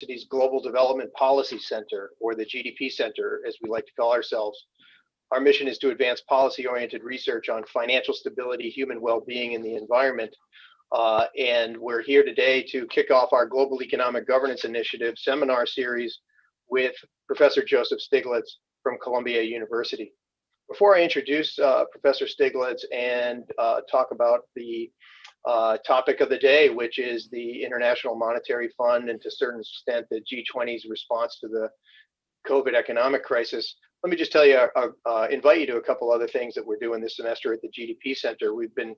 University's Global Development Policy Center, or the GDP Center, as we like to call ourselves. Our mission is to advance policy-oriented research on financial stability, human well-being, and the environment. And we're here today to kick off our Global Economic Governance Initiative seminar series with Professor Joseph Stiglitz from Columbia University. Before I introduce Professor Stiglitz and talk about the topic of the day, which is the International Monetary Fund and to a certain extent the G20's response to the COVID economic crisis, let me just tell you, invite you to a couple other things that we're doing this semester at the GDP Center. We've been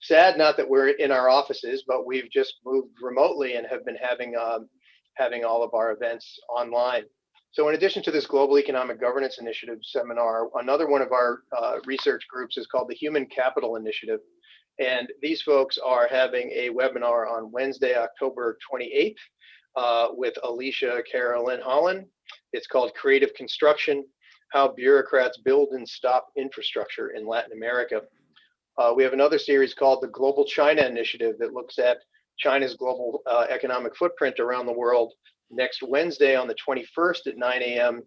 sad, not that we're in our offices, but we've just moved remotely and have been having all of our events online. So in addition to this Global Economic Governance Initiative seminar, another one of our research groups is called the Human Capital Initiative. And these folks are having a webinar on Wednesday, October 28th with Alicia Carolyn Holland. It's called Creative Construction, How Bureaucrats Build and Stop Infrastructure in Latin America. We have another series called the Global China Initiative that looks at China's global economic footprint around the world. Next Wednesday on the 21st at 9 a.m.,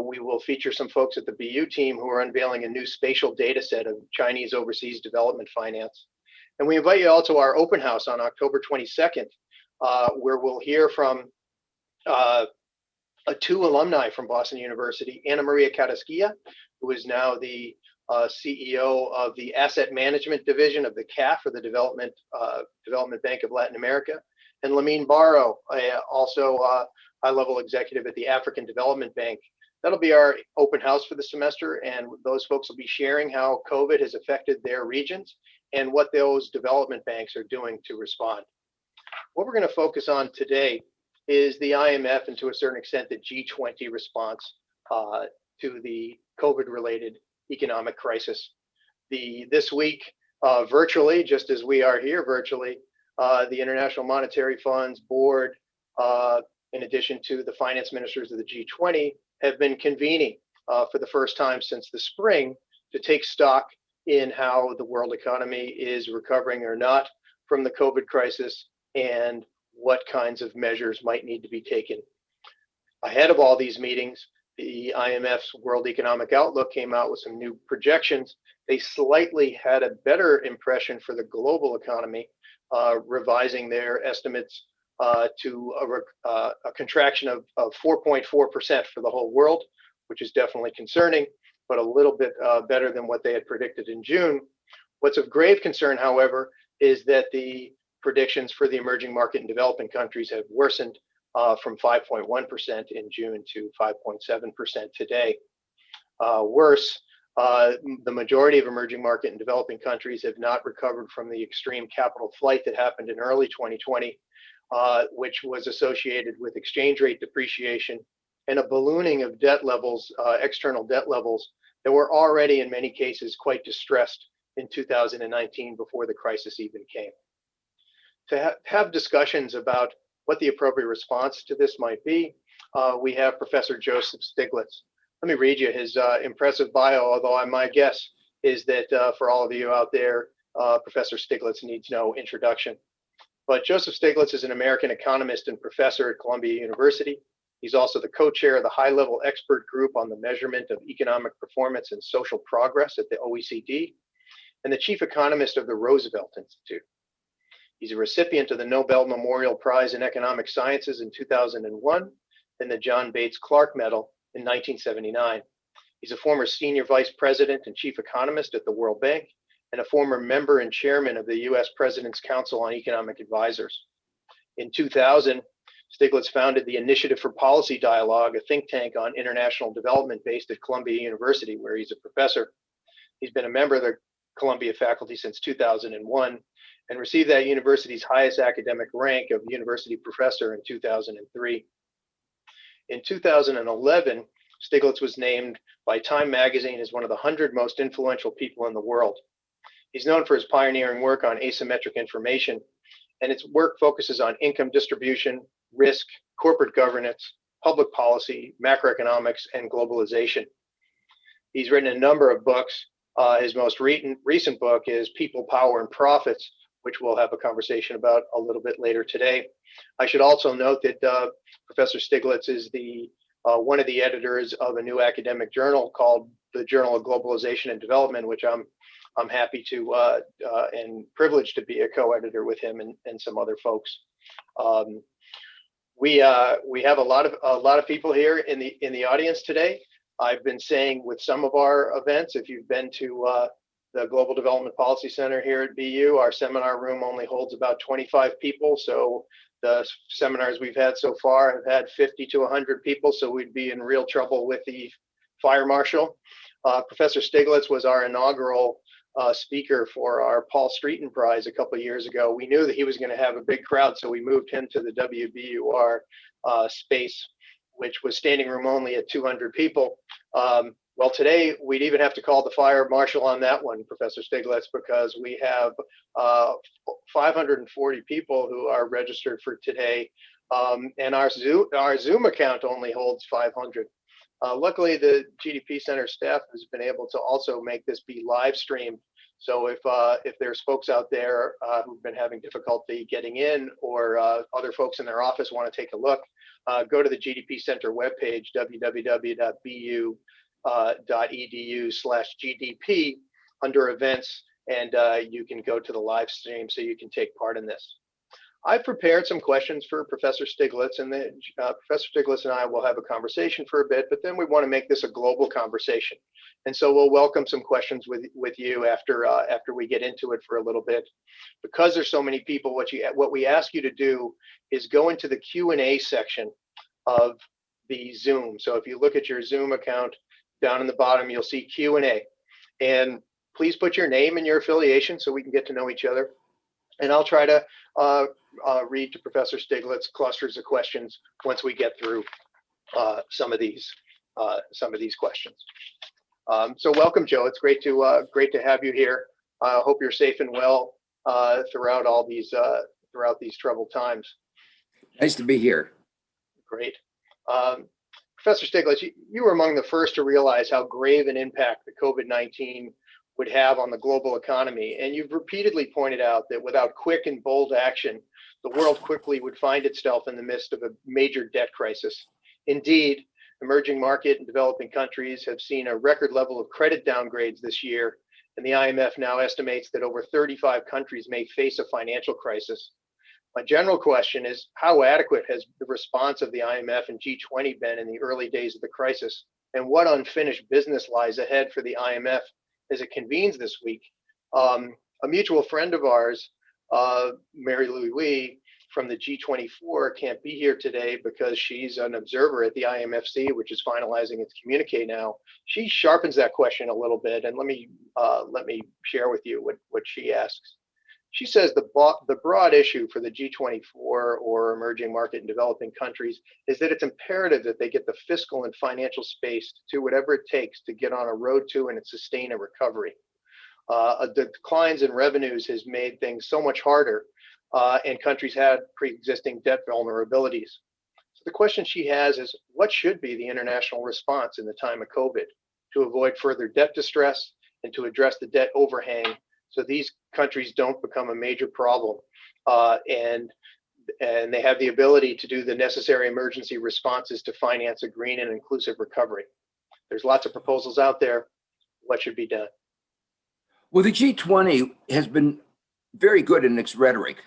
we will feature some folks at the BU team who are unveiling a new spatial data set of Chinese overseas development finance. And we invite you all to our open house on October 22nd, where we'll hear from two alumni from Boston University, Ana Maria Carrasquilla, who is now the CEO of the Asset Management Division of the CAF, or the Development Bank of Latin America, and Lamine Barrow, also a high-level executive at the African Development Bank. That'll be our open house for the semester, and those folks will be sharing how COVID has affected their regions and what those development banks are doing to respond. What we're going to focus on today is the IMF and to a certain extent the G20 response to the COVID-related economic crisis. This week, virtually, just as we are here virtually, the International Monetary Fund's board, in addition to the finance ministers of the G20, have been convening for the first time since the spring to take stock in how the world economy is recovering or not from the COVID crisis and what kinds of measures might need to be taken. Ahead of all these meetings, the IMF's World Economic Outlook came out with some new projections. They slightly had a better impression for the global economy, revising their estimates to a contraction of 4.4% for the whole world, which is definitely concerning, but a little bit better than what they had predicted in June. What's of grave concern, however, is that the predictions for the emerging market and developing countries have worsened from 5.1% in June to 5.7% today. Worse, the majority of emerging market and developing countries have not recovered from the extreme capital flight that happened in early 2020, which was associated with exchange rate depreciation and a ballooning of debt levels, external debt levels that were already in many cases quite distressed in 2019 before the crisis even came. To have discussions about what the appropriate response to this might be, we have Professor Joseph Stiglitz. Let me read you his impressive bio, although my guess is that for all of you out there, Professor Stiglitz needs no introduction. But Joseph Stiglitz is an American economist and professor at Columbia University. He's also the co-chair of the high-level expert group on the measurement of economic performance and social progress at the OECD, and the chief economist of the Roosevelt Institute. He's a recipient of the Nobel Memorial Prize in Economic Sciences in 2001 and the John Bates Clark Medal in 1979. He's a former senior vice president and chief economist at the World Bank and a former member and chairman of the U.S. President's Council on Economic Advisors. In 2000, Stiglitz founded the Initiative for Policy Dialogue, a think tank on international development based at Columbia University, where he's a professor. He's been a member of the Columbia faculty since 2001 and received that university's highest academic rank of university professor in 2003. In 2011, Stiglitz was named by Time magazine as one of the 100 most influential people in the world. He's known for his pioneering work on asymmetric information, and its work focuses on income distribution, risk, corporate governance, public policy, macroeconomics, and globalization. He's written a number of books. His most recent book is People, Power, and Profits, which we'll have a conversation about a little bit later today. I should also note that Professor Stiglitz is one of the editors of a new academic journal called the Journal of Globalization and Development, which I'm happy to and privileged to be a co-editor with him and some other folks. We have a lot of people here in the audience today. I've been saying with some of our events, if you've been to the Global Development Policy Center here at BU, our seminar room only holds about 25 people. So the seminars we've had so far have had 50 to 100 people. So we'd be in real trouble with the fire marshal. Professor Stiglitz was our inaugural speaker for our Paul Streeton Prize a couple of years ago. We knew that he was going to have a big crowd, so we moved him to the WBUR space, which was standing room only at 200 people. Well, today we'd even have to call the fire marshal on that one, Professor Stiglitz, because we have 540 people who are registered for today, and our Zoom account only holds 500. Luckily, the GDP Center staff has been able to also make this be live streamed. So if there's folks out there who've been having difficulty getting in, or other folks in their office want to take a look, go to the GDP Center webpage, www.bu.edu/GDP under events, and you can go to the live stream so you can take part in this. I've prepared some questions for Professor Stiglitz, and then Professor Stiglitz and I will have a conversation for a bit, but then we want to make this a global conversation. And so we'll welcome some questions with you after we get into it for a little bit. Because there's so many people, what we ask you to do is go into the Q&A section of the Zoom. So if you look at your Zoom account, down in the bottom, you'll see Q&A. And please put your name and your affiliation so we can get to know each other. And I'll try to read to Professor Stiglitz clusters of questions once we get through some of these questions. So welcome, Joe. It's great to have you here. I hope you're safe and well throughout these troubled times. Nice to be here. Great. Professor Stiglitz, you were among the first to realize how grave an impact the COVID-19 would have on the global economy. And you've repeatedly pointed out that without quick and bold action, the world quickly would find itself in the midst of a major debt crisis. Indeed, emerging market and developing countries have seen a record level of credit downgrades this year, and the IMF now estimates that over 35 countries may face a financial crisis. My general question is, how adequate has the response of the IMF and G20 been in the early days of the crisis, and what unfinished business lies ahead for the IMF as it convenes this week? A mutual friend of ours, Mary Louis from the G24, can't be here today because she's an observer at the IMFC, which is finalizing its communique now. She sharpens that question a little bit, and let me share with you what she asks. She says the broad issue for the G24 or emerging market and developing countries is that it's imperative that they get the fiscal and financial space to do whatever it takes to get on a road to and sustain a recovery. The declines in revenues has made things so much harder, and countries had pre-existing debt vulnerabilities. So the question she has is, what should be the international response in the time of COVID to avoid further debt distress and to address the debt overhang so these countries don't become a major problem, and they have the ability to do the necessary emergency responses to finance a green and inclusive recovery? There's lots of proposals out there. What should be done? Well, the G20 has been very good in its rhetoric.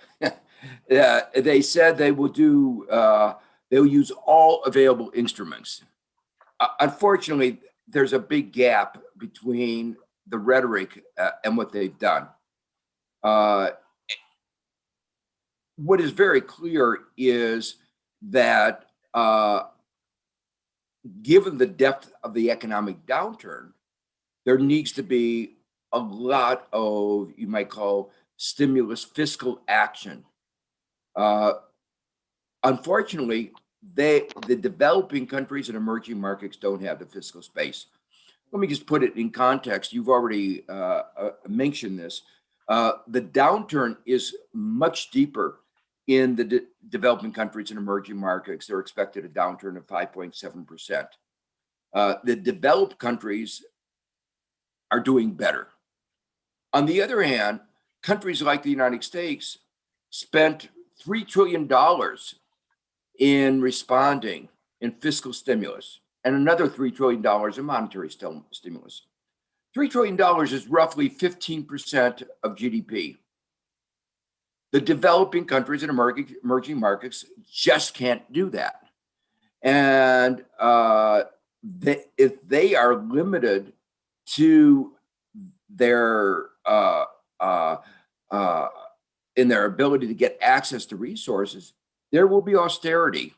They said they will they'll use all available instruments. Unfortunately, there's a big gap between the rhetoric and what they've done. What is very clear is that given the depth of the economic downturn, there needs to be a lot of, you might call, stimulus fiscal action. Unfortunately, the developing countries and emerging markets don't have the fiscal space. Let me just put it in context. You've already mentioned this. The downturn is much deeper in the developing countries and emerging markets. They're expected a downturn of 5.7%. The developed countries are doing better. On the other hand, countries like the United States spent $3 trillion in responding in fiscal stimulus and another $3 trillion in monetary stimulus. $3 trillion is roughly 15% of GDP. The developing countries and emerging markets just can't do that. And if they are limited to their in their ability to get access to resources, there will be austerity.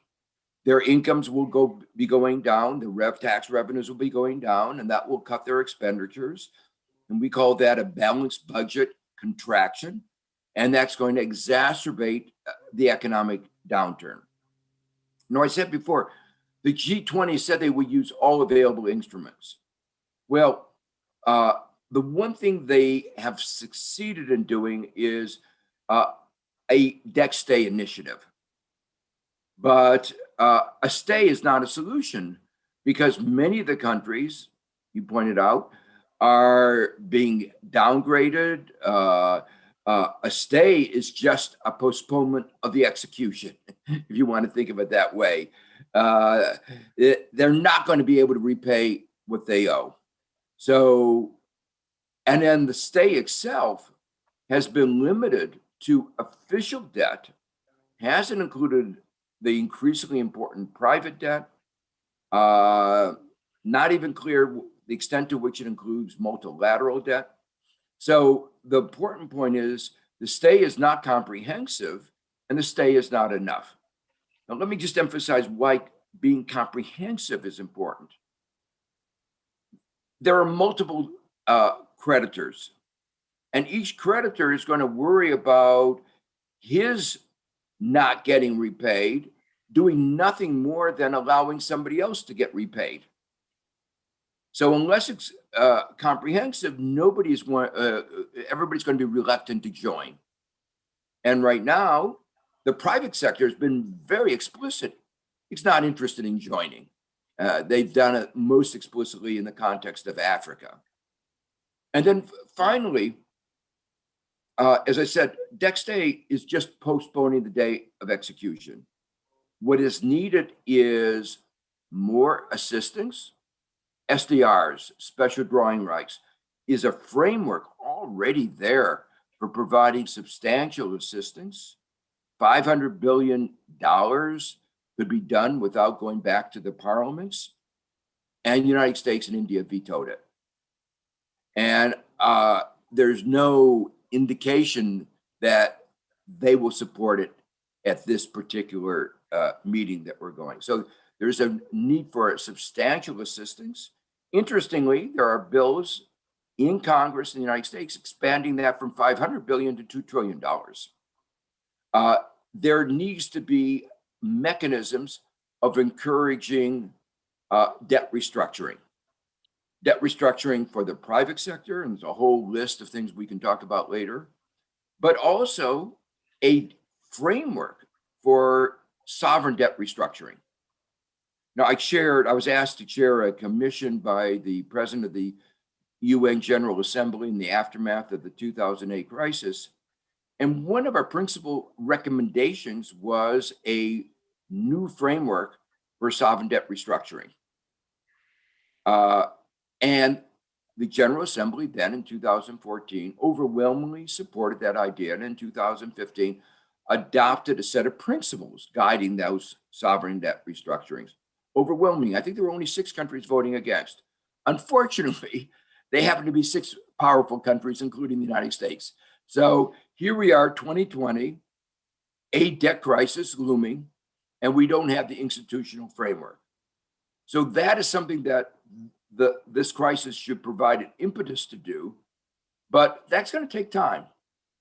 Their incomes will be going down, the tax revenues will be going down, and that will cut their expenditures. And we call that a balanced budget contraction. And that's going to exacerbate the economic downturn. Now, I said before, the G20 said they would use all available instruments. Well, the one thing they have succeeded in doing is a debt stay initiative. But a stay is not a solution because many of the countries, you pointed out, are being downgraded. A stay is just a postponement of the execution, if you want to think of it that way. They're not going to be able to repay what they owe. So, and then the stay itself has been limited to official debt, hasn't included the increasingly important private debt, not even clear the extent to which it includes multilateral debt. So the important point is the stay is not comprehensive and the stay is not enough. Now, let me just emphasize why being comprehensive is important. There are multiple creditors, and each creditor is going to worry about his not getting repaid, doing nothing more than allowing somebody else to get repaid. So unless it's comprehensive, everybody's going to be reluctant to join. And right now, the private sector has been very explicit. It's not interested in joining. They've done it most explicitly in the context of Africa. And then finally, as I said, debt stay is just postponing the day of execution. What is needed is more assistance. SDRs, special drawing rights, is a framework already there for providing substantial assistance. $500 billion could be done without going back to the parliaments. And the United States and India vetoed it. And there's no indication that they will support it at this particular meeting that we're going. So there's a need for substantial assistance. Interestingly, there are bills in Congress in the United States expanding that from $500 billion to $2 trillion. There needs to be mechanisms of encouraging debt restructuring. Debt restructuring for the private sector, and there's a whole list of things we can talk about later, but also a framework for sovereign debt restructuring. Now, I was asked to chair a commission by the president of the UN General Assembly in the aftermath of the 2008 crisis. And one of our principal recommendations was a new framework for sovereign debt restructuring. And the General Assembly then in 2014 overwhelmingly supported that idea. And in 2015, adopted a set of principles guiding those sovereign debt restructurings. Overwhelming. I think there were only 6 countries voting against. Unfortunately, they happen to be 6 powerful countries, including the United States. So here we are, 2020, a debt crisis looming, and we don't have the institutional framework. So that is something that this crisis should provide an impetus to do, but that's going to take time.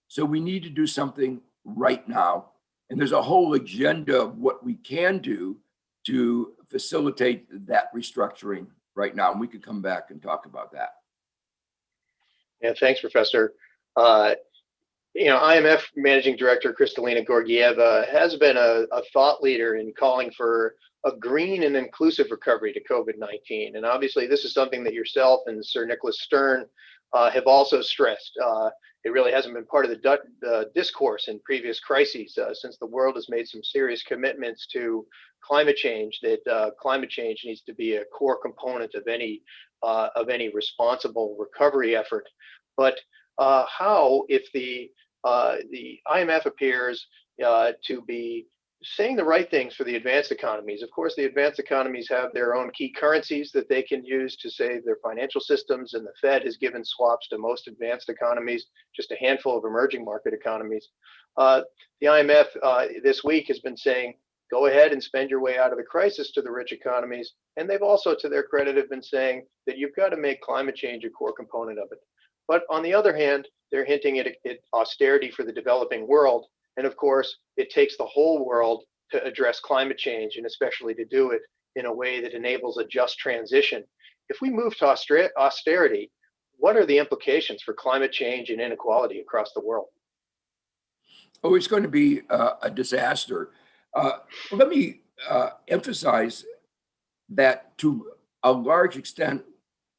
So we need to do something right now. And there's a whole agenda of what we can do to facilitate that restructuring right now. And we could come back and talk about that. Yeah, thanks, Professor. IMF Managing Director Kristalina Georgieva has been a thought leader in calling for a green and inclusive recovery to COVID-19. And obviously, this is something that yourself and Sir Nicholas Stern have also stressed. it really hasn't been part of the discourse in previous crises since the world has made some serious commitments to climate change. That climate change needs to be a core component of any responsible recovery effort. But how, if the IMF appears to be saying the right things for the advanced economies. Of course, the advanced economies have their own key currencies that they can use to save their financial systems, and the Fed has given swaps to most advanced economies, just a handful of emerging market economies. The IMF this week has been saying, go ahead and spend your way out of the crisis to the rich economies. And they've also, to their credit, have been saying that you've got to make climate change a core component of it. But on the other hand, they're hinting at austerity for the developing world. And of course, it takes the whole world to address climate change, and especially to do it in a way that enables a just transition. If we move to austerity, what are the implications for climate change and inequality across the world? Oh, it's going to be a disaster. Let me emphasize that to a large extent,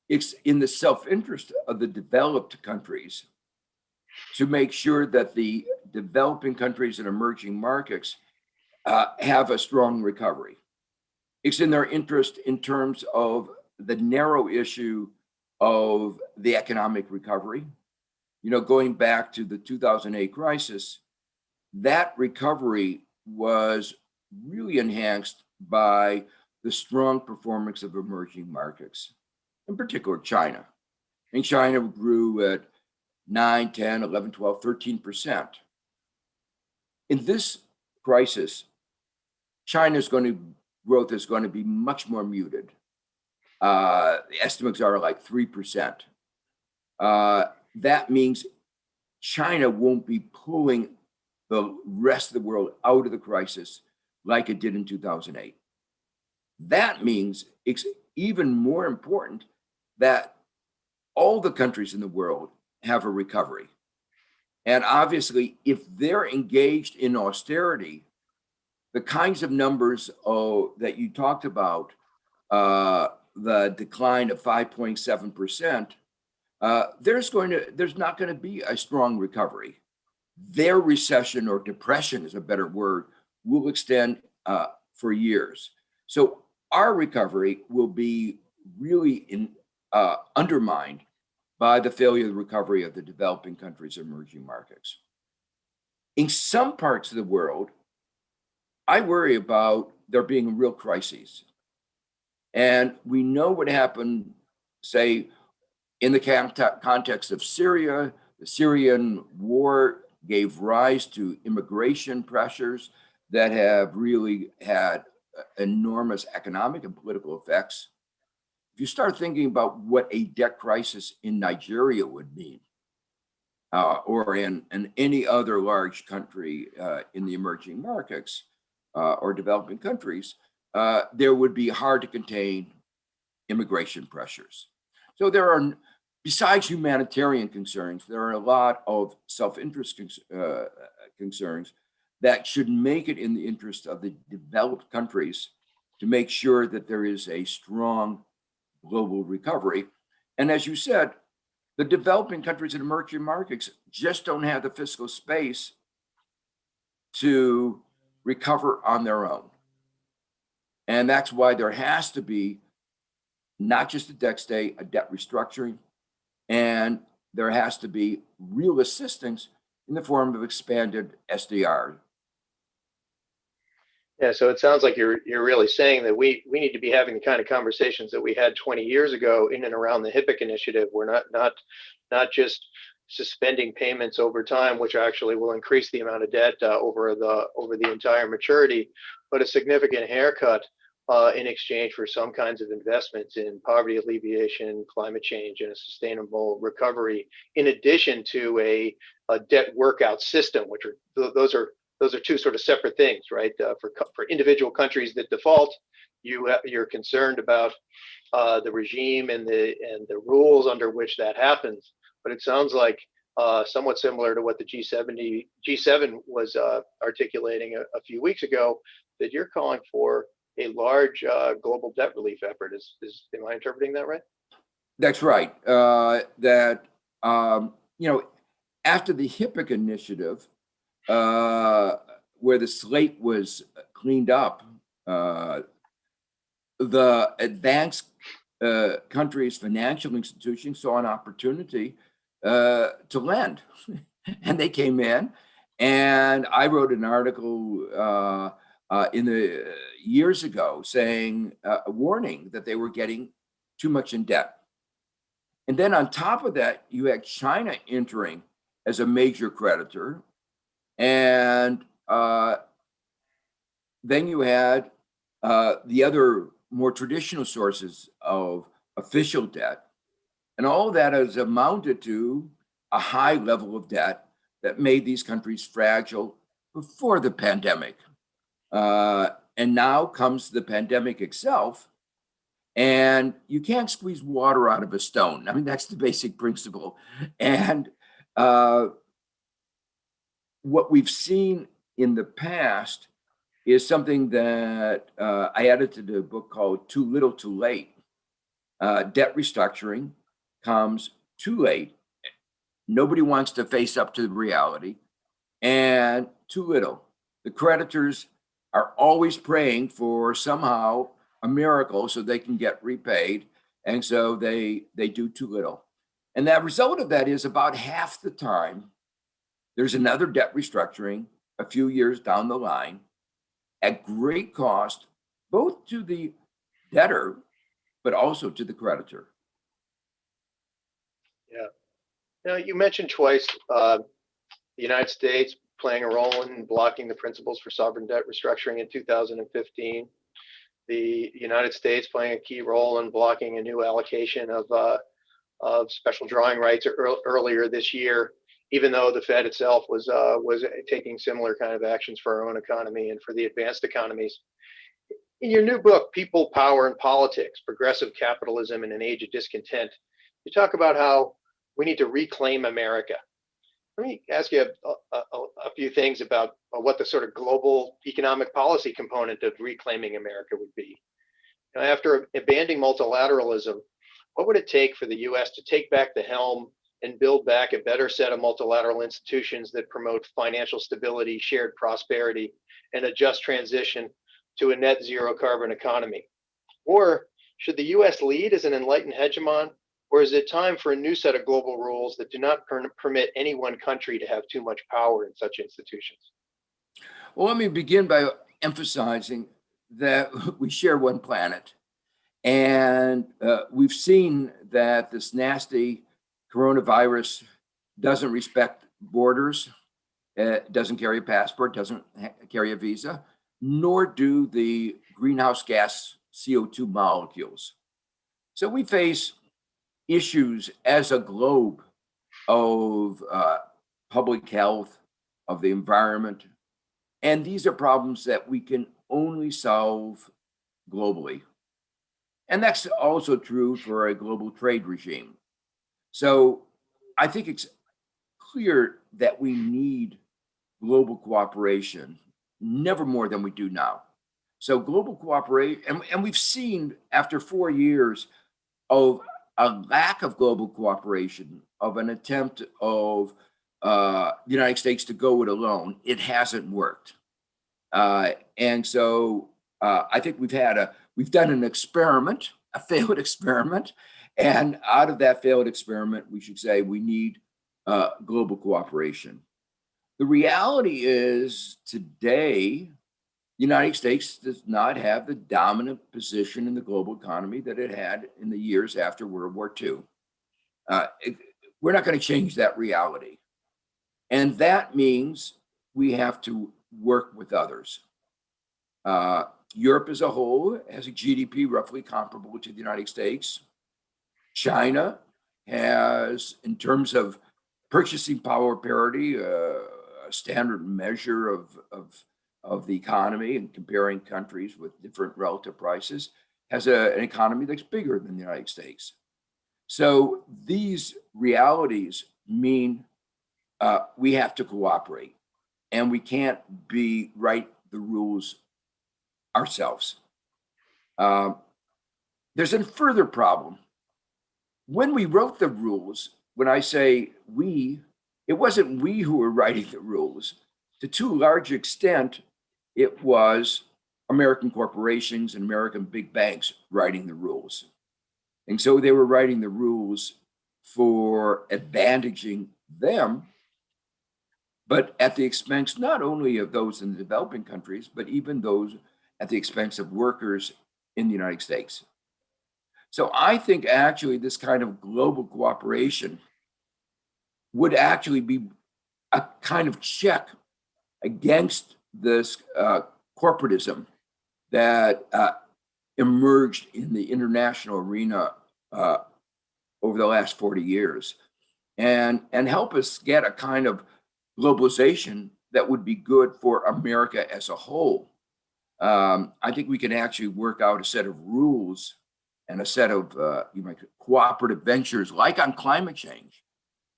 it's in the self-interest of the developed countries to make sure that the developing countries and emerging markets have a strong recovery. It's in their interest in terms of the narrow issue of the economic recovery. You know, going back to the 2008 crisis, that recovery was really enhanced by the strong performance of emerging markets, in particular China. And China grew at 9, 10, 11, 12, 13%. In this crisis, China's growth is going to be much more muted. The estimates are like 3%. That means China won't be pulling the rest of the world out of the crisis like it did in 2008. That means it's even more important that all the countries in the world have a recovery. And obviously, if they're engaged in austerity, the kinds of numbers that you talked about, the decline of 5.7%, there's not going to be a strong recovery. Their recession, or depression is a better word, will extend for years. So our recovery will be really undermined by the failure of the recovery of the developing countries' emerging markets. In some parts of the world, I worry about there being real crises. And we know what happened, say, in the context of Syria. The Syrian war gave rise to immigration pressures that have really had enormous economic and political effects. If you start thinking about what a debt crisis in Nigeria would mean, or in any other large country in the emerging markets or developing countries, there would be hard to contain immigration pressures. So there are, besides humanitarian concerns, there are a lot of self-interest concerns that should make it in the interest of the developed countries to make sure that there is a strong global recovery. And as you said, the developing countries and emerging markets just don't have the fiscal space to recover on their own. And that's why there has to be not just a debt state, a debt restructuring, and there has to be real assistance in the form of expanded SDR. Yeah, so it sounds like you're really saying that we need to be having the kind of conversations that we had 20 years ago in and around the HIPC initiative. We're not just suspending payments over time, which actually will increase the amount of debt over the entire maturity, but a significant haircut in exchange for some kinds of investments in poverty alleviation, climate change, and a sustainable recovery, in addition to a debt workout system, which are those are two sort of separate things, right? For individual countries that default, you're concerned about the regime and the rules under which that happens. But it sounds like somewhat similar to what the G7 was articulating a few weeks ago, that you're calling for a large global debt relief effort. Am I interpreting that right? That's right. after the HIPAA initiative, where the slate was cleaned up, the advanced countries' financial institutions saw an opportunity to lend, and they came in. And I wrote an article in the years ago saying a warning that they were getting too much in debt. And then on top of that, you had China entering as a major creditor, and then you had the other more traditional sources of official debt. And all of that has amounted to a high level of debt that made these countries fragile before the pandemic. And now comes the pandemic itself, and you can't squeeze water out of a stone. I mean, that's the basic principle. And what we've seen in the past is something that I added to the book called Too Little, Too Late. Debt restructuring comes too late. Nobody wants to face up to the reality, and too little. The creditors are always praying for somehow a miracle so they can get repaid, and so they do too little. And that result of that is about half the time, there's another debt restructuring a few years down the line at great cost, both to the debtor, but also to the creditor. Yeah. Now, you mentioned twice the United States playing a role in blocking the principles for sovereign debt restructuring in 2015. The United States playing a key role in blocking a new allocation of special drawing rights earlier this year, even though the Fed itself was taking similar kind of actions for our own economy and for the advanced economies. In your new book, People, Power, and Politics, Progressive Capitalism in an Age of Discontent, you talk about how we need to reclaim America. Let me ask you a few things about what the sort of global economic policy component of reclaiming America would be. Now, after abandoning multilateralism, what would it take for the US to take back the helm and build back a better set of multilateral institutions that promote financial stability, shared prosperity, and a just transition to a net zero carbon economy? Or should the US lead as an enlightened hegemon? Or is it time for a new set of global rules that do not permit any one country to have too much power in such institutions? Well, let me begin by emphasizing that we share one planet. And we've seen that this nasty coronavirus doesn't respect borders, doesn't carry a passport, doesn't carry a visa, nor do the greenhouse gas CO2 molecules. So we face issues as a globe of public health, of the environment, and these are problems that we can only solve globally. And that's also true for a global trade regime. So I think it's clear that we need global cooperation, never more than we do now. So global cooperation, and we've seen after 4 years of a lack of global cooperation, of an attempt of the United States to go it alone, it hasn't worked. And so I think we've done an experiment, a failed experiment, and out of that failed experiment, we should say we need global cooperation. The reality is today, the United States does not have the dominant position in the global economy that it had in the years after World War II. We're not going to change that reality. And that means we have to work with others. Europe as a whole has a GDP roughly comparable to the United States. China has, in terms of purchasing power parity, a standard measure of the economy and comparing countries with different relative prices, has an economy that's bigger than the United States. So these realities mean we have to cooperate, and we can't write the rules ourselves. There's a further problem. When we wrote the rules, when I say we, it wasn't we who were writing the rules. To a large extent, it was American corporations and American big banks writing the rules. And so they were writing the rules for advantaging them, but at the expense not only of those in the developing countries, but even those at the expense of workers in the United States. So I think actually this kind of global cooperation would actually be a kind of check against this corporatism that emerged in the international arena over the last 40 years, and help us get a kind of globalization that would be good for America as a whole. I think we can actually work out a set of rules and a set of cooperative ventures, like on climate change,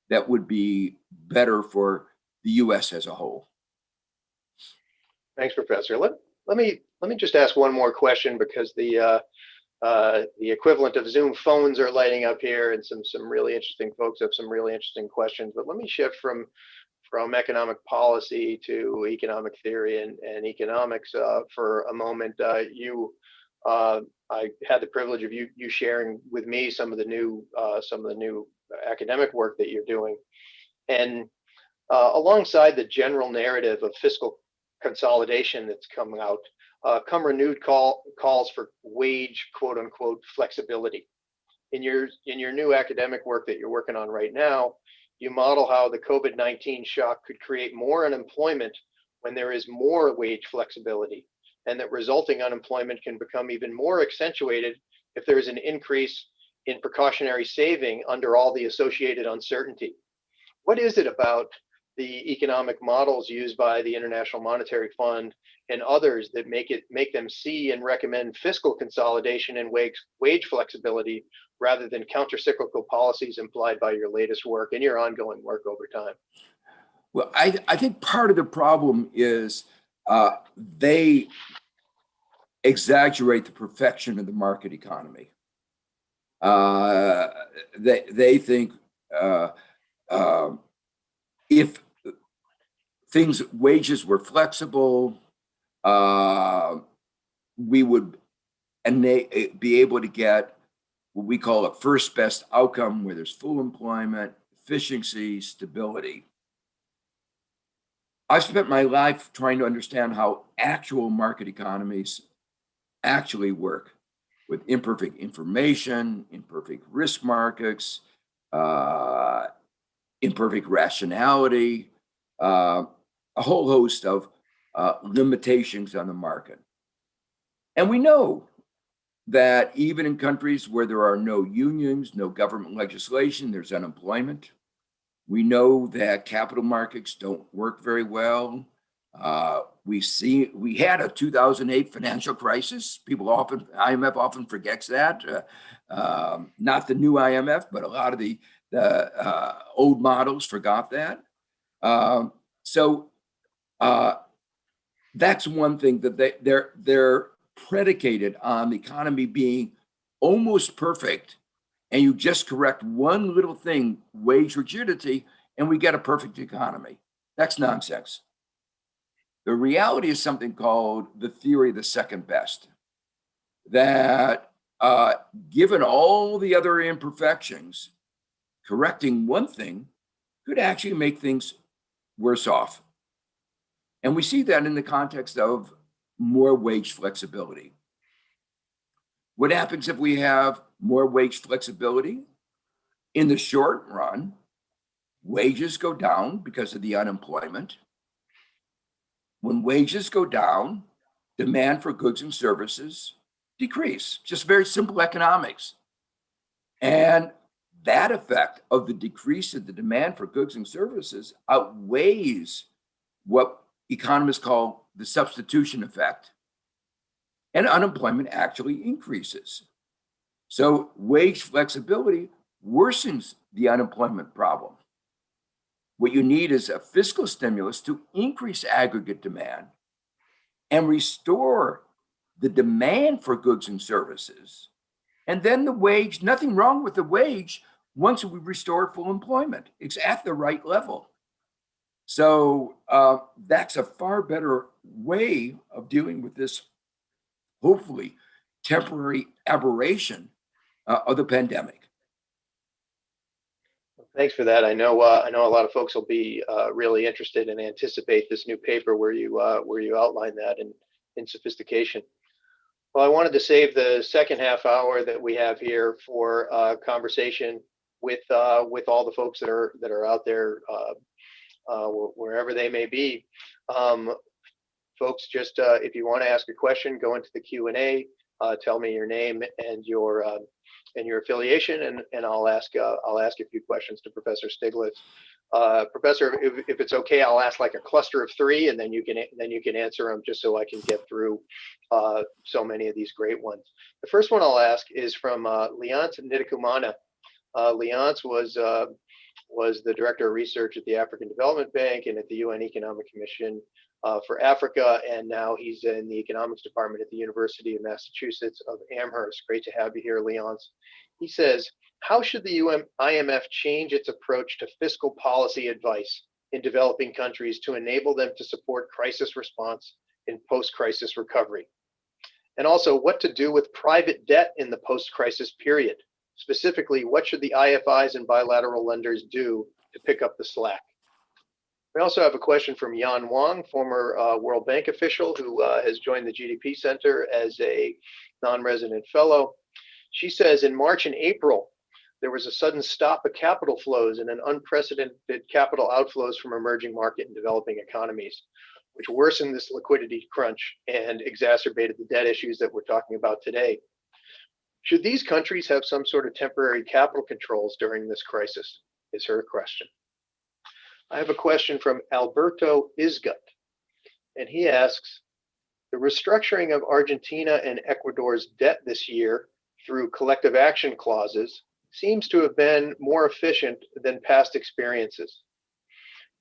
that would be better for the U.S. as a whole. Thanks, Professor. Let me just ask one more question, because the equivalent of Zoom phones are lighting up here, and some really interesting folks have some really interesting questions. But let me shift from economic policy to economic theory and economics for a moment. I had the privilege of you sharing with me some of the new academic work that you're doing, and alongside the general narrative of fiscal consolidation that's coming out, come renewed calls for wage, quote unquote, flexibility. In your new academic work that you're working on right now, you model how the COVID-19 shock could create more unemployment when there is more wage flexibility, and that resulting unemployment can become even more accentuated if there is an increase in precautionary saving under all the associated uncertainty. What is it about the economic models used by the International Monetary Fund and others that make them see and recommend fiscal consolidation and wage flexibility rather than countercyclical policies implied by your latest work and your ongoing work over time? Well, I think part of the problem is they exaggerate the perfection of the market economy. They think if wages were flexible, we would be able to get what we call a first best outcome, where there's full employment, efficiency, stability. I've spent my life trying to understand how actual market economies actually work, with imperfect information, imperfect risk markets, imperfect rationality, a whole host of limitations on the market. And we know that even in countries where there are no unions, no government legislation, there's unemployment. We know that capital markets don't work very well. We had a 2008 financial crisis. IMF often forgets that. Not the new IMF, but a lot of the old models forgot that. So that's one thing, that they're predicated on the economy being almost perfect, and you just correct one little thing, wage rigidity, and we get a perfect economy. That's nonsense. The reality is something called the theory of the second best, that given all the other imperfections, correcting one thing could actually make things worse off. And we see that in the context of more wage flexibility. What happens if we have more wage flexibility? In the short run, wages go down because of the unemployment. When wages go down, demand for goods and services decrease. Just very simple economics. And that effect of the decrease of the demand for goods and services outweighs what economists call the substitution effect. And unemployment actually increases. So wage flexibility worsens the unemployment problem. What you need is a fiscal stimulus to increase aggregate demand and restore the demand for goods and services. And then the wage, nothing wrong with the wage once we restore full employment. It's at the right level. So that's a far better way of dealing with this, hopefully, temporary aberration of the pandemic. Thanks for that. I know a lot of folks will be really interested and anticipate this new paper where you outline that in sophistication. Well, I wanted to save the second half hour that we have here for conversation with all the folks that are out there wherever they may be. Folks, just if you want to ask a question, go into the Q&A. Tell me your name and your affiliation, and I'll ask a few questions to Professor Stiglitz. Professor, if it's okay, I'll ask like a cluster of three, and then you can answer them, just so I can get through so many of these great ones. The first one I'll ask is from Leonce Nitikumana. Leonce was the director of research at the African Development Bank and at the UN Economic Commission for Africa, and now he's in the economics department at the University of Massachusetts of Amherst. Great to have you here, Leonce. He says, how should the IMF change its approach to fiscal policy advice in developing countries to enable them to support crisis response in post-crisis recovery? And also, what to do with private debt in the post-crisis period? Specifically, what should the IFIs and bilateral lenders do to pick up the slack? We also have a question from Yan Wang, former World Bank official who has joined the GDP Center as a non-resident fellow. She says, in March and April, there was a sudden stop of capital flows and an unprecedented capital outflows from emerging market and developing economies, which worsened this liquidity crunch and exacerbated the debt issues that we're talking about today. Should these countries have some sort of temporary capital controls during this crisis, is her question. I have a question from Alberto Isgut, and he asks, the restructuring of Argentina and Ecuador's debt this year through collective action clauses seems to have been more efficient than past experiences.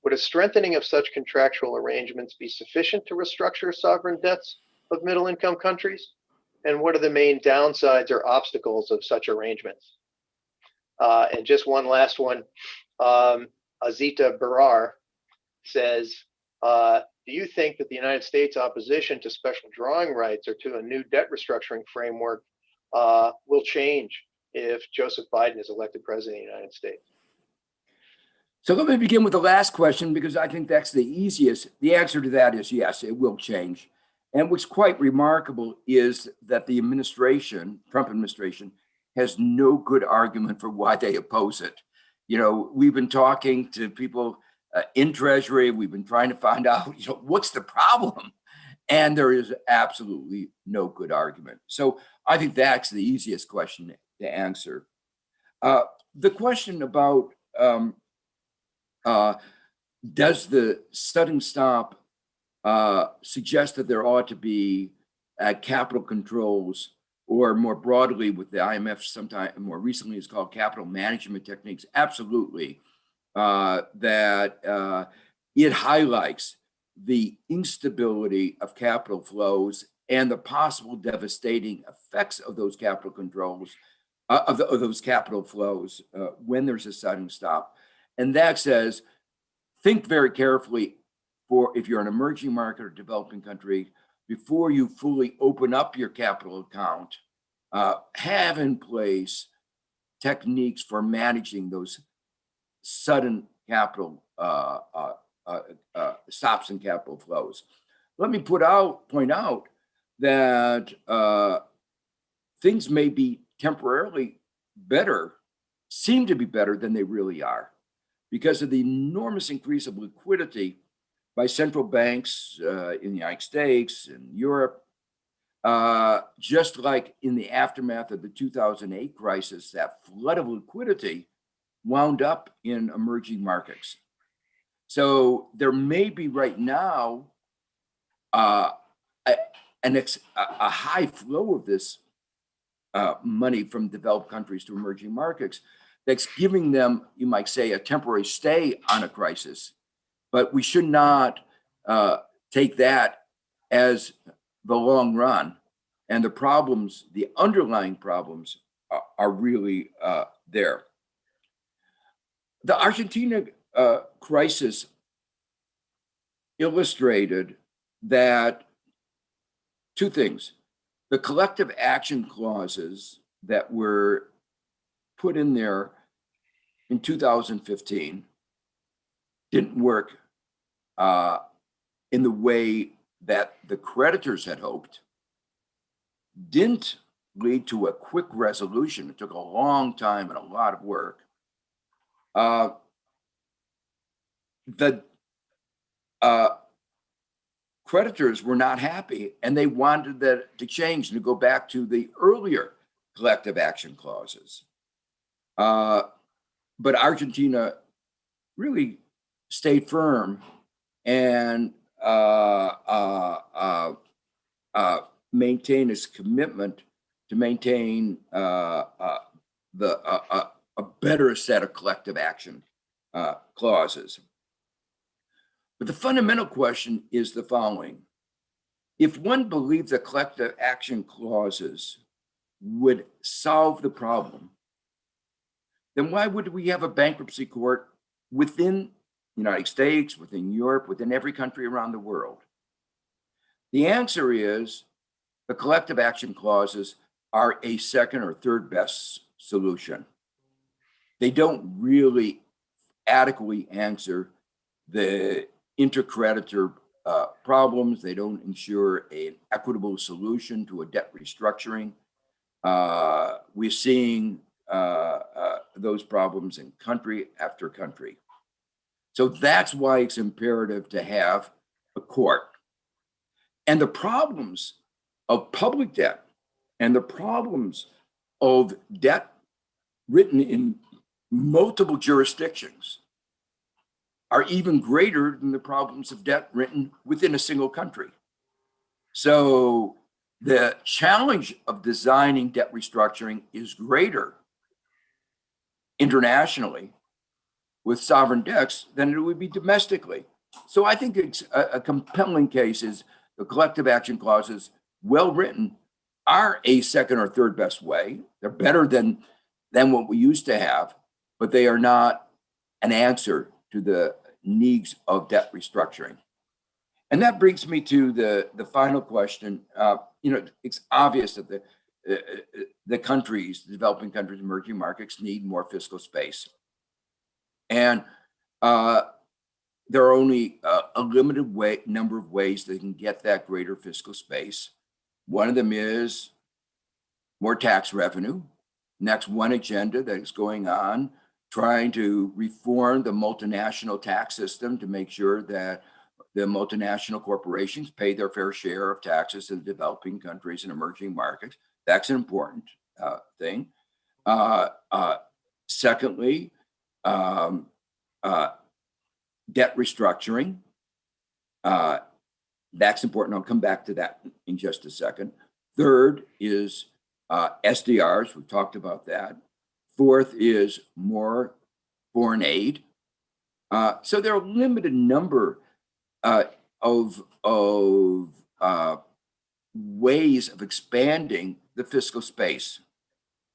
Would a strengthening of such contractual arrangements be sufficient to restructure sovereign debts of middle-income countries? And what are the main downsides or obstacles of such arrangements? And just one last one. Azita Barar says, do you think that the United States opposition to special drawing rights or to a new debt restructuring framework will change if Joseph Biden is elected president of the United States? So let me begin with the last question, because I think that's the easiest. The answer to that is yes, it will change. And what's quite remarkable is that the administration, Trump administration, has no good argument for why they oppose it. You know, we've been talking to people in Treasury. We've been trying to find out, what's the problem? And there is absolutely no good argument. So I think that's the easiest question to answer. The question about does the sudden stop suggest that there ought to be capital controls, or more broadly with the IMF, sometime more recently it's called capital management techniques? Absolutely. That it highlights the instability of capital flows and the possible devastating effects of those capital controls, of those capital flows when there's a sudden stop. And that says, think very carefully for if you're an emerging market or developing country, before you fully open up your capital account, have in place techniques for managing those sudden capital stops in capital flows. Let me point out that things may be temporarily better, seem to be better than they really are, because of the enormous increase of liquidity by central banks in the United States and Europe. Just like in the aftermath of the 2008 crisis, that flood of liquidity wound up in emerging markets. So there may be right now a high flow of this money from developed countries to emerging markets that's giving them, you might say, a temporary stay on a crisis. But we should not take that as the long run. And the problems, the underlying problems are really there. The Argentina crisis illustrated that two things: the collective action clauses that were put in there in 2015 didn't work in the way that the creditors had hoped, didn't lead to a quick resolution. It took a long time and a lot of work. The creditors were not happy, and they wanted that to change and to go back to the earlier collective action clauses. But Argentina really stayed firm and maintain its commitment to maintain a better set of collective action clauses. But the fundamental question is the following: if one believes that collective action clauses would solve the problem, then why would we have a bankruptcy court within the United States, within Europe, within every country around the world? The answer is the collective action clauses are a second or third best solution. They don't really adequately answer the intercreditor problems. They don't ensure an equitable solution to a debt restructuring. We're seeing those problems in country after country. So that's why it's imperative to have a court. And the problems of public debt and the problems of debt written in multiple jurisdictions are even greater than the problems of debt written within a single country. So the challenge of designing debt restructuring is greater internationally with sovereign debts than it would be domestically. So I think it's a compelling case is the collective action clauses, well written, are a second or third best way. They're better than what we used to have, but they are not an answer to the needs of debt restructuring. And that brings me to the final question. It's obvious that the countries, the developing countries, emerging markets need more fiscal space. And there are only a limited number of ways they can get that greater fiscal space. One of them is more tax revenue. And that's one agenda that is going on, trying to reform the multinational tax system to make sure that the multinational corporations pay their fair share of taxes in developing countries and emerging markets. That's an important thing. Secondly, debt restructuring. That's important. I'll come back to that in just a second. Third is SDRs. We've talked about that. Fourth is more foreign aid. So there are a limited number of ways of expanding the fiscal space.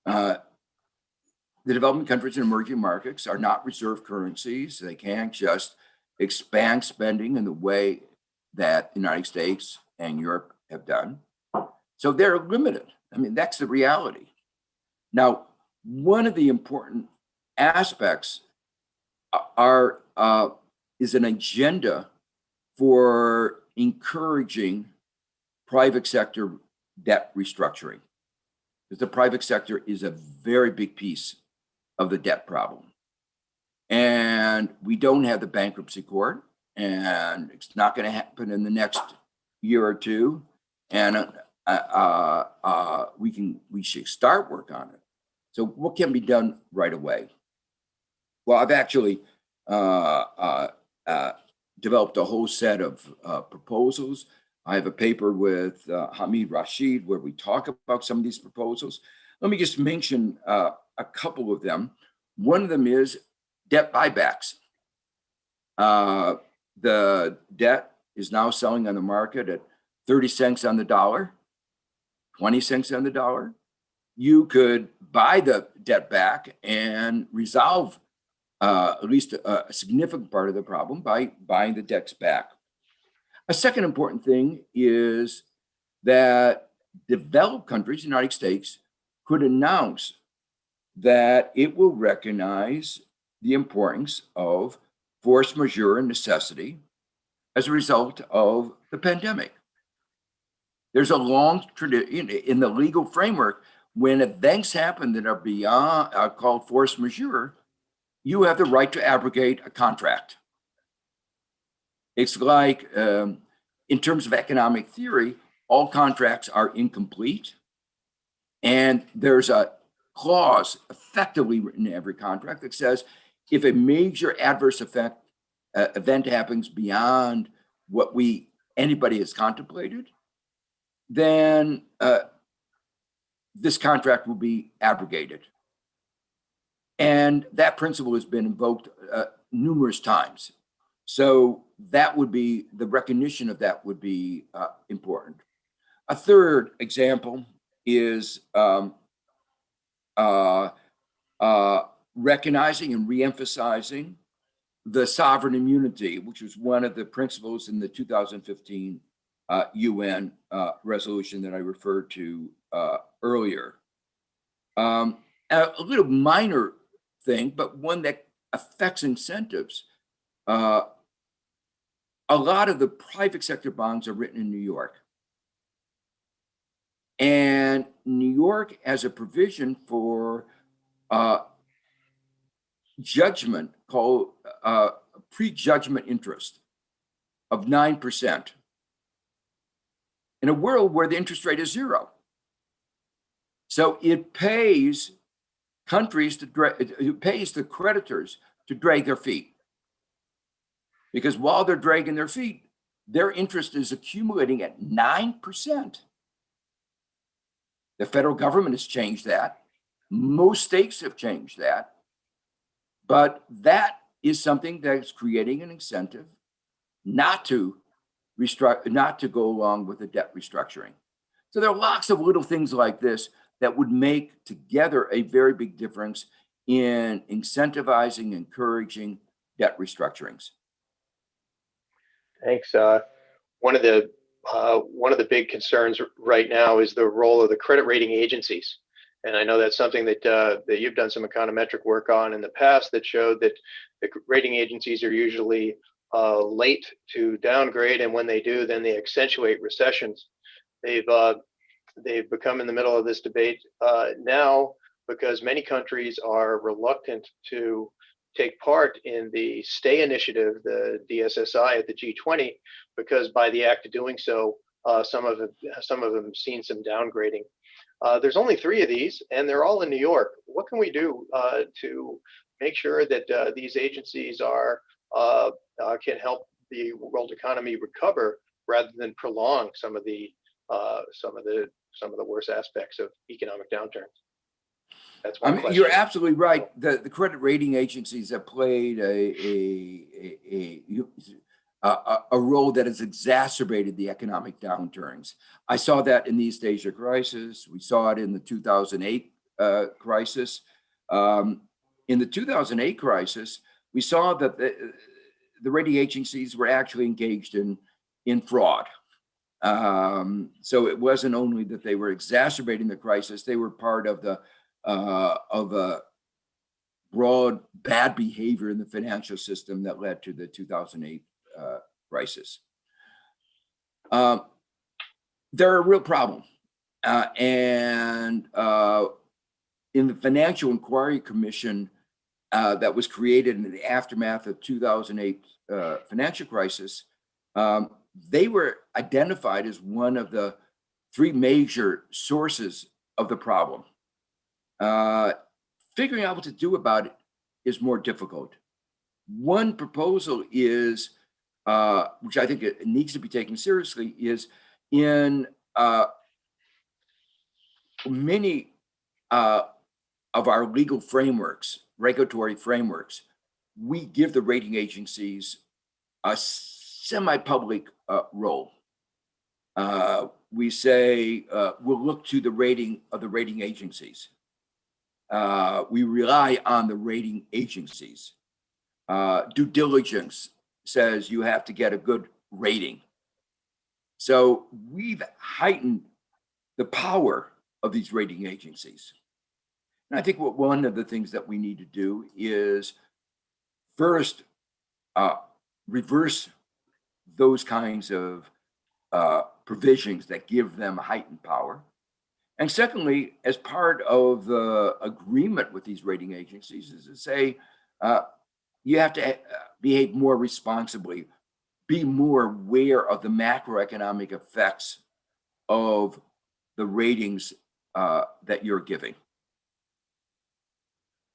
The developing countries and emerging markets are not reserve currencies. They can't just expand spending in the way that the United States and Europe have done. So they're limited. I mean, that's the reality. Now, one of the important aspects is an agenda for encouraging private sector debt restructuring, because the private sector is a very big piece of the debt problem. And we don't have the bankruptcy court, and it's not going to happen in the next year or two. And we should start work on it. So what can be done right away? Well, I've actually developed a whole set of proposals. I have a paper with Hamid Rashid where we talk about some of these proposals. Let me just mention a couple of them. One of them is debt buybacks. The debt is now selling on the market at 30 cents on the dollar, 20 cents on the dollar. You could buy the debt back and resolve at least a significant part of the problem by buying the debts back. A second important thing is that developed countries, United States, could announce that it will recognize the importance of force majeure and necessity as a result of the pandemic. There's a long tradition in the legal framework. When events happen that are beyond called force majeure, you have the right to abrogate a contract. It's like, in terms of economic theory, all contracts are incomplete, and there's a clause effectively written in every contract that says if a major adverse event happens beyond what anybody has contemplated, then this contract will be abrogated. And that principle has been invoked numerous times. So that would be, the recognition of that would be important. A third example is recognizing and reemphasizing the sovereign immunity, which was one of the principles in the 2015 UN resolution that I referred to earlier. A little minor thing, but one that affects incentives. A lot of the private sector bonds are written in New York. And New York has a provision for judgment called prejudgment interest of 9%. In a world where the interest rate is 0. So it pays it pays the creditors to drag their feet. Because while they're dragging their feet, their interest is accumulating at 9%. The federal government has changed that. Most states have changed that. But that is something that's creating an incentive not to go along with the debt restructuring. So there are lots of little things like this that would make together a very big difference in incentivizing, encouraging debt restructurings. Thanks. One of the big concerns right now is the role of the credit rating agencies. And I know that's something that you've done some econometric work on in the past that showed that the rating agencies are usually late to downgrade, and when they do, then they accentuate recessions. They've become in the middle of this debate now because many countries are reluctant to take part in the Stay initiative, the DSSI at the G20, because by the act of doing so, some of them have seen some downgrading. There's only 3 of these, and they're all in New York. What can we do to make sure that these agencies can help the world economy recover rather than prolong some of the worst aspects of economic downturns? That's one question. You're absolutely right. The credit rating agencies have played a role that has exacerbated the economic downturns. I saw that in the East Asia crisis. We saw it in the 2008 crisis. In the 2008 crisis, we saw that the rating agencies were actually engaged in fraud. So it wasn't only that they were exacerbating the crisis; they were part of a broad bad behavior in the financial system that led to the 2008 crisis. They're a real problem. And in the Financial Inquiry Commission that was created in the aftermath of 2008 financial crisis, they were identified as one of the 3 major sources of the problem. Figuring out what to do about it is more difficult. One proposal is, which I think it needs to be taken seriously, is in many of our legal frameworks, regulatory frameworks, we give the rating agencies a semi-public role. We say we'll look to the rating of the rating agencies. We rely on the rating agencies. Due diligence says you have to get a good rating. So we've heightened the power of these rating agencies. And I think one of the things that we need to do is first reverse those kinds of provisions that give them heightened power. And secondly, as part of the agreement with these rating agencies, is to say you have to behave more responsibly, be more aware of the macroeconomic effects of the ratings that you're giving.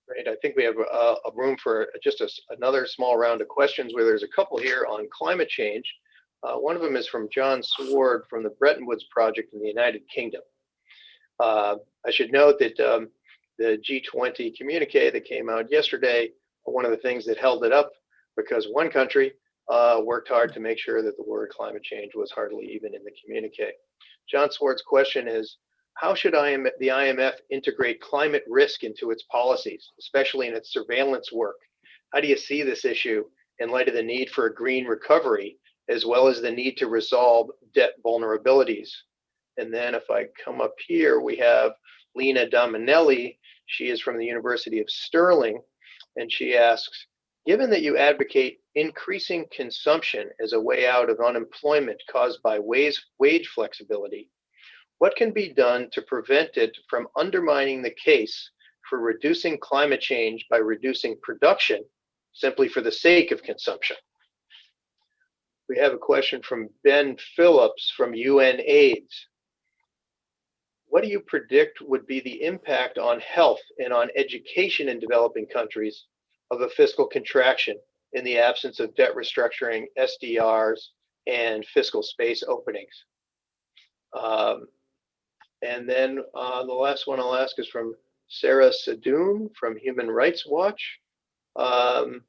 Great. I think we have a room for just another small round of questions where there's a couple here on climate change. One of them is from John Sward from the Bretton Woods Project in the United Kingdom. I should note that the G20 communique that came out yesterday, one of the things that held it up, because one country worked hard to make sure that the word climate change was hardly even in the communique. John Sward's question is, how should the IMF integrate climate risk into its policies, especially in its surveillance work? How do you see this issue in light of the need for a green recovery, as well as the need to resolve debt vulnerabilities? And then if I come up here, we have Lena Dominelli. She is from the University of Stirling, and she asks, given that you advocate increasing consumption as a way out of unemployment caused by wage flexibility, what can be done to prevent it from undermining the case for reducing climate change by reducing production simply for the sake of consumption? We have a question from Ben Phillips from UNAIDS. What do you predict would be the impact on health and on education in developing countries of a fiscal contraction in the absence of debt restructuring, SDRs, and fiscal space openings? And then the last one I'll ask is from Sarah Sadoun from Human Rights Watch. I'm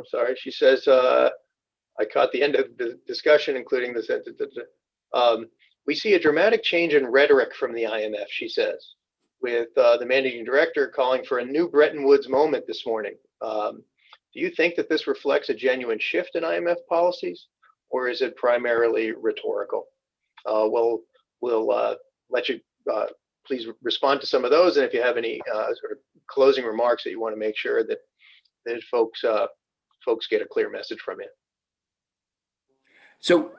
sorry, she says, I caught the end of the discussion, including the sentence. We see a dramatic change in rhetoric from the IMF, she says, with the managing director calling for a new Bretton Woods moment this morning. Do you think that this reflects a genuine shift in IMF policies, or is it primarily rhetorical? We'll let you please respond to some of those, and if you have any sort of closing remarks that you want to make sure that folks get a clear message from you. So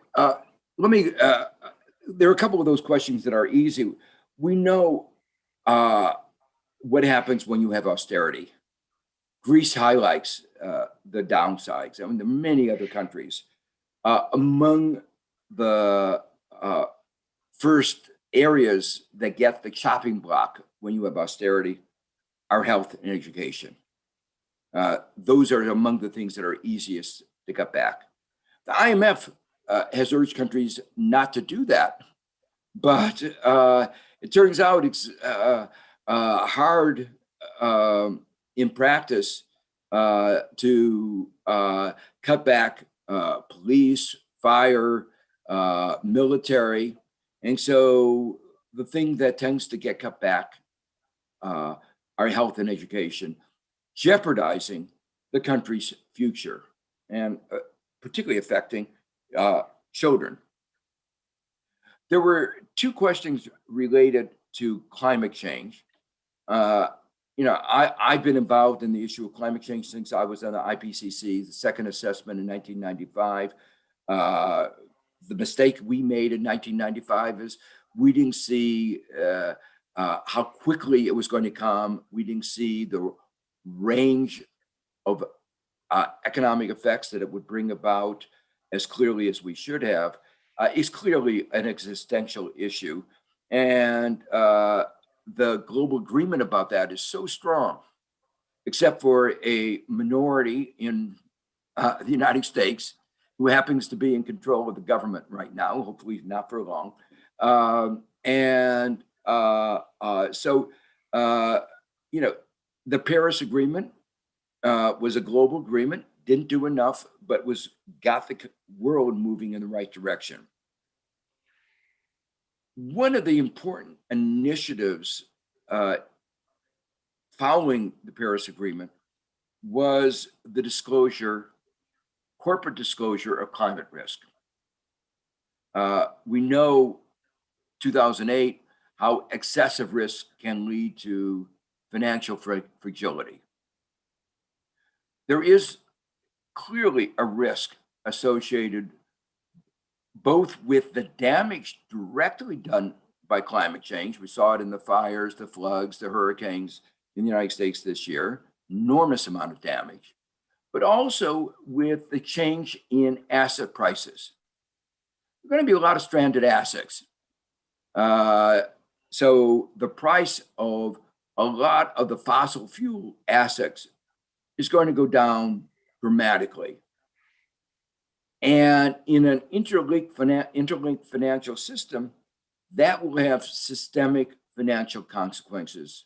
let me, there are a couple of those questions that are easy. We know what happens when you have austerity. Greece highlights the downsides. I mean, there are many other countries. Among the first areas that get the chopping block when you have austerity are health and education. Those are among the things that are easiest to cut back. The IMF has urged countries not to do that, but it turns out it's hard in practice to cut back police, fire, military. And so the thing that tends to get cut back are health and education, jeopardizing the country's future and particularly affecting children. There were two questions related to climate change. I've been involved in the issue of climate change since I was on the IPCC, the second assessment in 1995. The mistake we made in 1995 is we didn't see how quickly it was going to come. We didn't see the range of economic effects that it would bring about as clearly as we should have. Is clearly an existential issue. And the global agreement about that is so strong, except for a minority in the United States who happens to be in control of the government right now, hopefully not for long. The Paris Agreement was a global agreement, didn't do enough, but got the world moving in the right direction. One of the important initiatives following the Paris Agreement was the corporate disclosure of climate risk. We know 2008, how excessive risk can lead to financial fragility. There is clearly a risk associated both with the damage directly done by climate change. We saw it in the fires, the floods, the hurricanes in the United States this year, enormous amount of damage, but also with the change in asset prices. There are going to be a lot of stranded assets. So the price of a lot of the fossil fuel assets is going to go down dramatically. And in an interlinked financial system, that will have systemic financial consequences.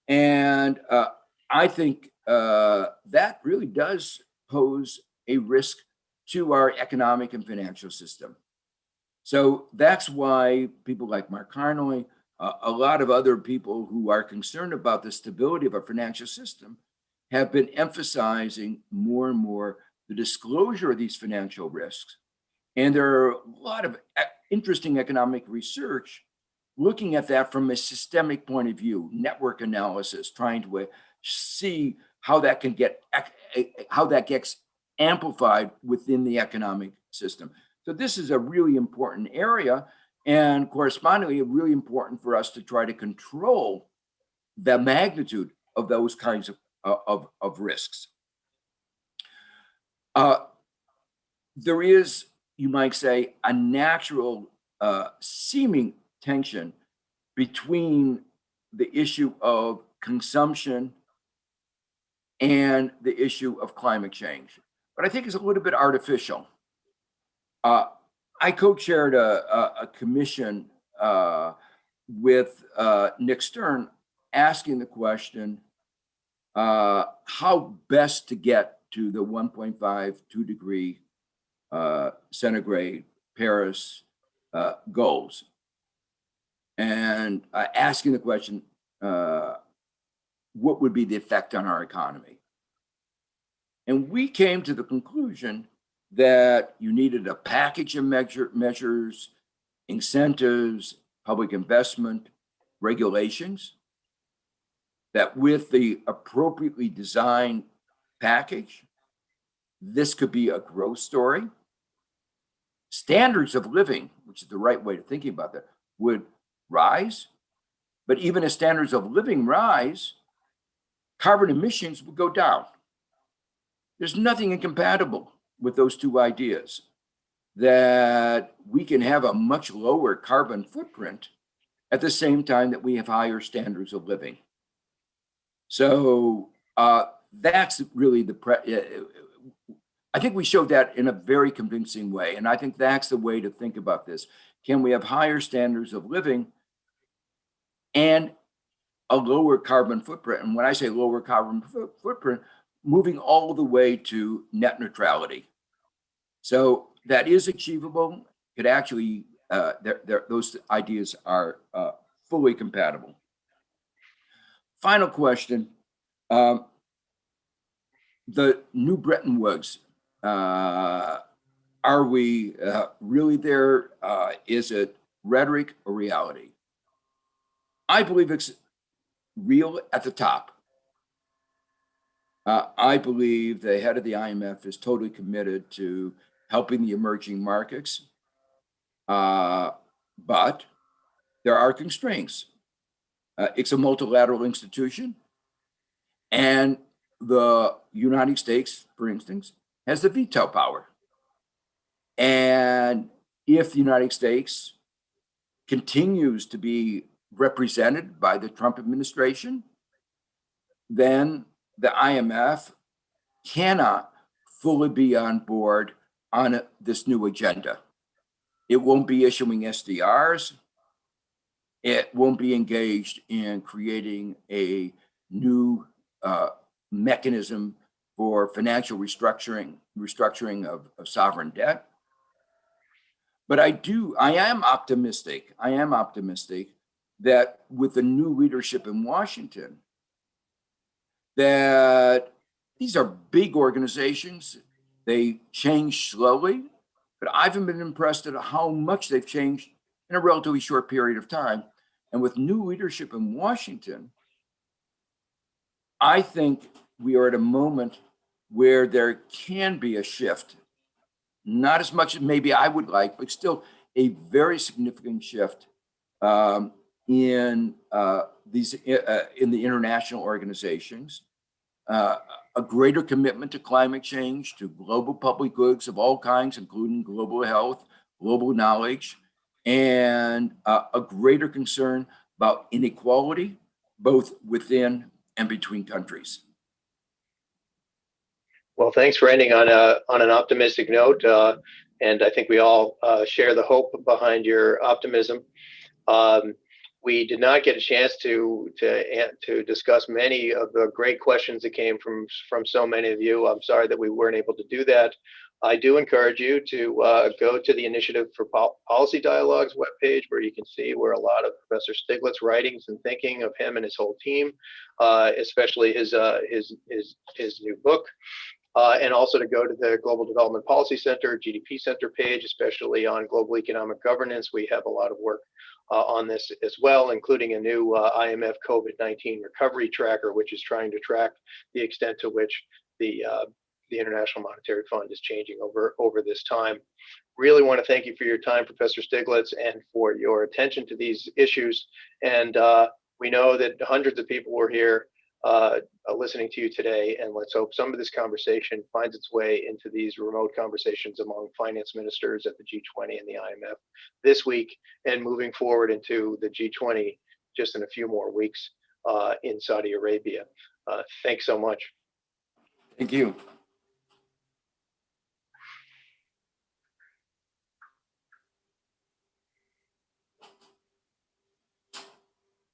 And I think that really does pose a risk to our economic and financial system. So that's why people like Mark Carnoy, a lot of other people who are concerned about the stability of our financial system have been emphasizing more and more the disclosure of these financial risks. And there are a lot of interesting economic research looking at that from a systemic point of view, network analysis, trying to see how that gets amplified within the economic system. So this is a really important area, and correspondingly, really important for us to try to control the magnitude of those kinds of risks. There is, you might say, a natural seeming tension between the issue of consumption and the issue of climate change. But I think it's a little bit artificial. I co-chaired a commission with Nick Stern asking the question, how best to get to the 1.5, 2 degree centigrade Paris goals. And asking the question, what would be the effect on our economy? And we came to the conclusion that you needed a package of measures, incentives, public investment, regulations, that with the appropriately designed package, this could be a growth story. Standards of living, which is the right way of thinking about that, would rise. But even as standards of living rise, carbon emissions would go down. There's nothing incompatible with those two ideas, that we can have a much lower carbon footprint at the same time that we have higher standards of living. So that's really I think we showed that in a very convincing way. And I think that's the way to think about this. Can we have higher standards of living and a lower carbon footprint? And when I say lower carbon footprint, moving all the way to net neutrality. So that is achievable. Could actually, those ideas are fully compatible. Final question. The new Bretton Woods, are we really there? Is it rhetoric or reality? I believe it's real at the top. I believe the head of the IMF is totally committed to helping the emerging markets, but there are constraints. It's a multilateral institution, and the United States, for instance, has the veto power. And if the United States continues to be represented by the Trump administration, then the IMF cannot fully be on board on this new agenda. It won't be issuing SDRs. It won't be engaged in creating a new mechanism for financial restructuring of sovereign debt. But I am optimistic that with the new leadership in Washington, that these are big organizations. They change slowly, but I haven't been impressed at how much they've changed in a relatively short period of time. And with new leadership in Washington, I think we are at a moment where there can be a shift, not as much as maybe I would like, but still a very significant shift in the international organizations, a greater commitment to climate change, to global public goods of all kinds, including global health, global knowledge, and a greater concern about inequality, both within and between countries. Well, thanks for ending on an optimistic note, and I think we all share the hope behind your optimism. We did not get a chance to discuss many of the great questions that came from so many of you. I'm sorry that we weren't able to do that. I do encourage you to go to the Initiative for Policy Dialogues webpage, where you can see where a lot of Professor Stiglitz writings and thinking of him and his whole team, especially his new book. And also to go to the Global Development Policy Center, GDP Center page, especially on global economic governance. We have a lot of work on this as well, including a new IMF COVID-19 recovery tracker, which is trying to track the extent to which the International Monetary Fund is changing over this time. Really want to thank you for your time, Professor Stiglitz, and for your attention to these issues. And we know that hundreds of people were here listening to you today, and let's hope some of this conversation finds its way into these remote conversations among finance ministers at the G20 and the IMF this week, and moving forward into the G20 just in a few more weeks in Saudi Arabia. Thanks so much. Thank you.